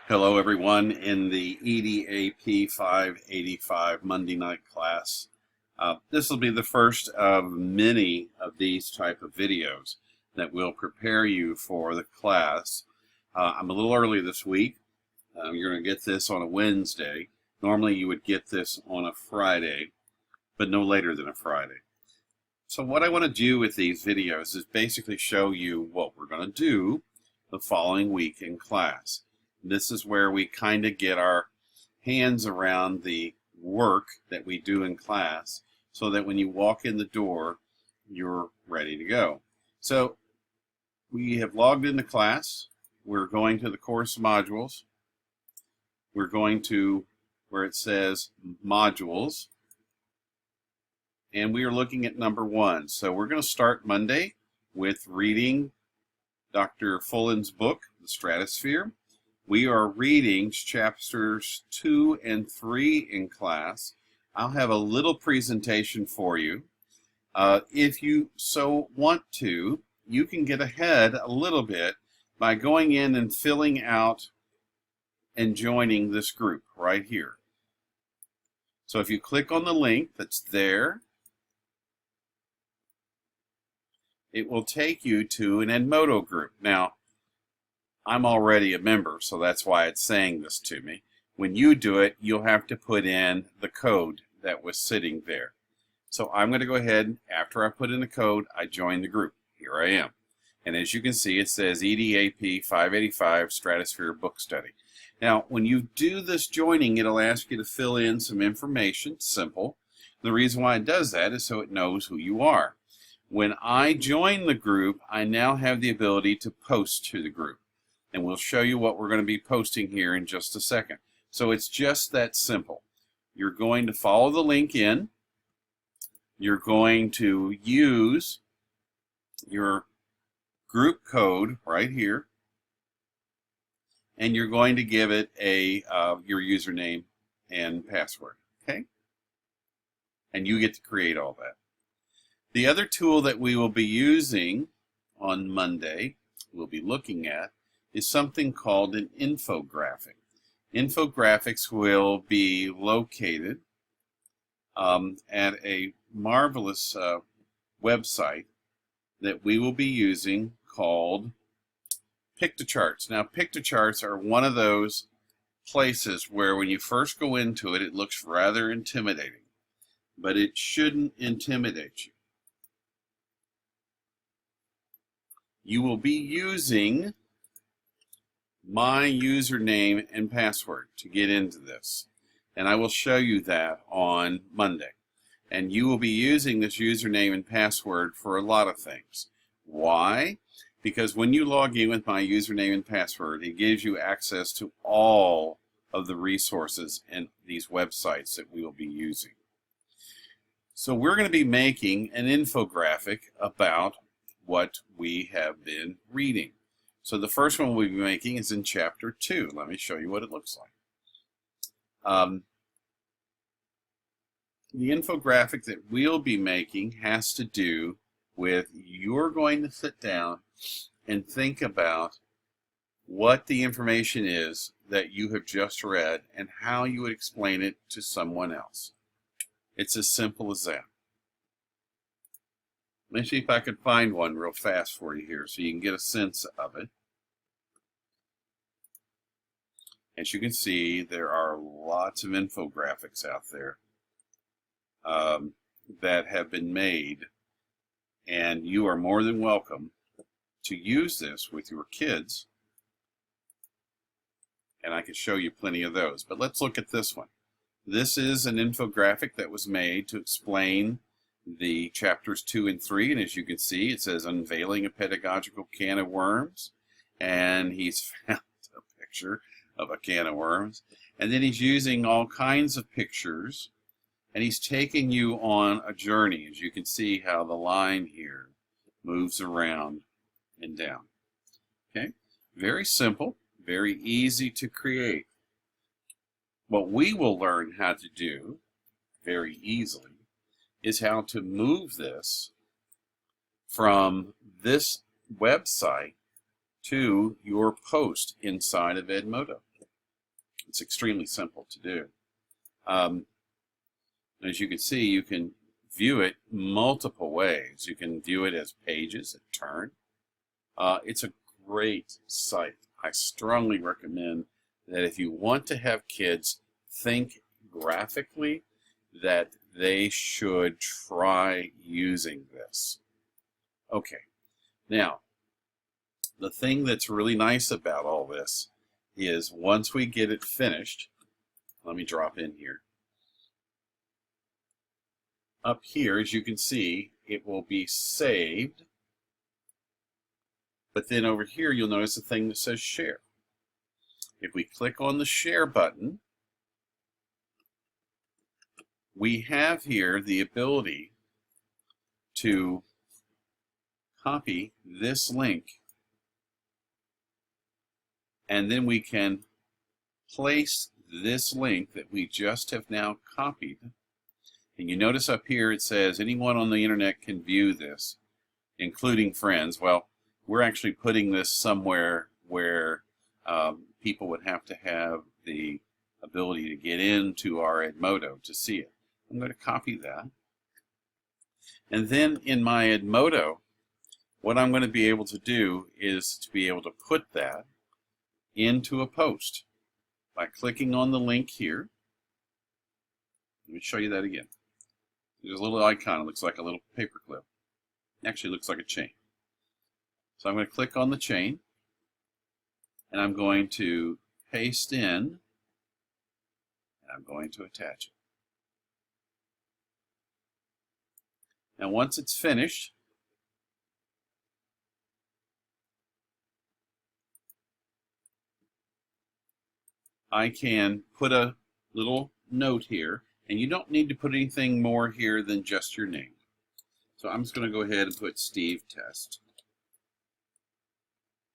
Hello everyone in the EDAP 585 Monday night class. This will be the first of many of these type of videos that will prepare you for the class. I'm a little early this week. You're going to get this on a Wednesday. Normally you would get this on a Friday, but no later than a Friday. So what I want to do with these videos is basically show you what we're going to do the following week in class. This is where we kind of get our hands around the work that we do in class so that when you walk in the door, you're ready to go. So we have logged into class. We're going to the course modules. We're going to where it says modules. And we are looking at number 1. So we're going to start Monday with reading Dr. Fullen's book, The Stratosphere. We are reading chapters 2 and 3 in class. I'll have a little presentation for you. If you so want to, you can get ahead a little bit by going in and filling out and joining this group right here. So if you click on the link that's there, it will take you to an Edmodo group. Now, I'm already a member, so that's why it's saying this to me. When you do it, you'll have to put in the code that was sitting there. So I'm going to go ahead, after I put in the code, I join the group. Here I am. And as you can see, it says EDAP 585 Stratosphere Book Study. Now, when you do this joining, it'll ask you to fill in some information, simple. The reason why it does that is so it knows who you are. When I join the group, I now have the ability to post to the group. And we'll show you what we're going to be posting here in just a second. So it's just that simple. You're going to follow the link in. You're going to use your group code right here. And you're going to give it your username and password. Okay? And you get to create all that. The other tool that we will be using on Monday, we'll be looking at, is something called an infographic. Infographics will be located at a marvelous website that we will be using called Pictocharts. Now, Pictocharts are one of those places where when you first go into it, it looks rather intimidating, but it shouldn't intimidate you. You will be using my username and password to get into this, and I will show you that on Monday. And you will be using this username and password for a lot of things. Why? Because when you log in with my username and password, it gives you access to all of the resources and these websites that we will be using. So we're going to be making an infographic about what we have been reading. So the first one we'll be making is in chapter 2. Let me show you what it looks like. The infographic that we'll be making has to do with you're going to sit down and think about what the information is that you have just read and how you would explain it to someone else. It's as simple as that. Let me see if I can find one real fast for you here so you can get a sense of it. As you can see, there are lots of infographics out there that have been made, and you are more than welcome to use this with your kids, and I can show you plenty of those. But let's look at this one. This is an infographic that was made to explain the chapters 2 and 3, and as you can see, it says Unveiling a Pedagogical Can of Worms, and he's found a picture of a can of worms, and then he's using all kinds of pictures, and he's taking you on a journey. As you can see how the line here moves around and down. Okay, very simple, very easy to create. What we will learn how to do very easily is how to move this from this website to your post inside of Edmodo. It's extremely simple to do. As you can see, you can view it multiple ways. You can view it as pages that turn. It's a great site. I strongly recommend that if you want to have kids think graphically, that they should try using this. Okay, now the thing that's really nice about all this is once we get it finished, let me drop in here. Up here, as you can see, it will be saved. But then over here, you'll notice a thing that says share. If we click on the share button, we have here the ability to copy this link, and then we can place this link that we just have now copied. And you notice up here it says anyone on the internet can view this, including friends. Well, we're actually putting this somewhere where people would have to have the ability to get into our Edmodo to see it. I'm going to copy that. And then in my Edmodo, what I'm going to be able to do is to be able to put that into a post by clicking on the link here. Let me show you that again. There's a little icon. It looks like a little paper clip. It actually looks like a chain. So I'm going to click on the chain, and I'm going to paste in, and I'm going to attach it. Now once it's finished, I can put a little note here, and you don't need to put anything more here than just your name. So I'm just going to go ahead and put Steve Test.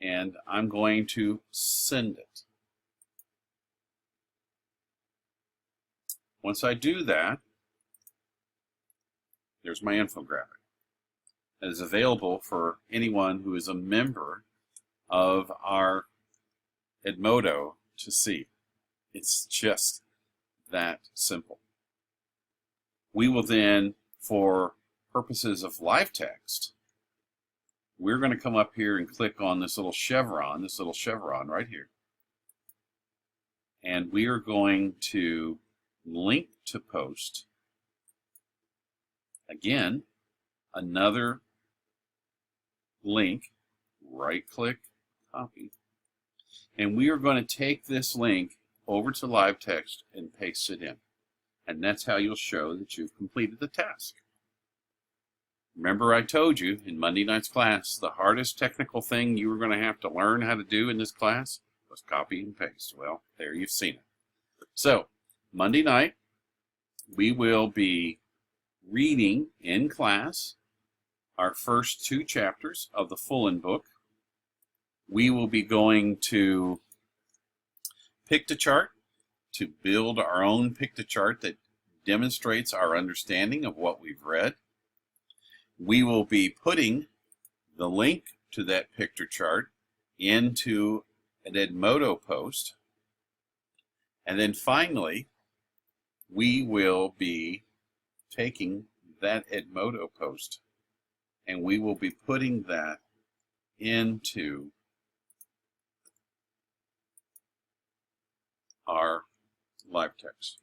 And I'm going to send it. Once I do that, there's my infographic. It is available for anyone who is a member of our Edmodo to see. It's just that simple. We will then, for purposes of live text, we're going to come up here and click on this little chevron right here. And we are going to link to post. Again, another link, right-click, copy. And we are going to take this link over to live text and paste it in. And that's how you'll show that you've completed the task. Remember I told you in Monday night's class, the hardest technical thing you were going to have to learn how to do in this class was copy and paste. Well, there you've seen it. So, Monday night, we will be reading in class our first 2 chapters of the Fullen book. We will be going to Pictochart to build our own Pictochart that demonstrates our understanding of what we've read. We will be putting the link to that Pictochart into an Edmodo post. And then finally, we will be taking that Edmodo post and we will be putting that into our live text.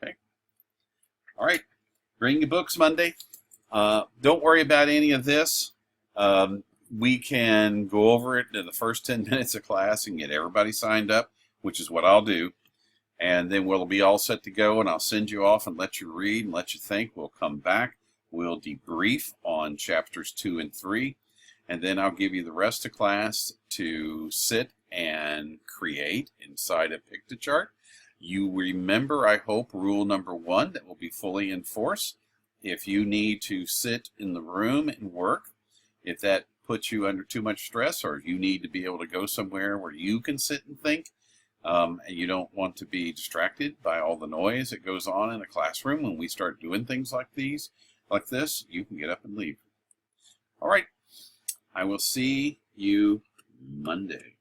Okay. All right. Bring your books Monday. Don't worry about any of this. We can go over it in the first 10 minutes of class and get everybody signed up, which is what I'll do. And then we'll be all set to go, and I'll send you off and let you read and let you think. We'll come back. We'll debrief on chapters 2 and 3. And then I'll give you the rest of class to sit and create inside a Pictochart. You remember, I hope, rule number 1 that will be fully in force. If you need to sit in the room and work, if that puts you under too much stress, or if you need to be able to go somewhere where you can sit and think, and you don't want to be distracted by all the noise that goes on in a classroom when we start doing things like this, you can get up and leave. All right. I will see you Monday.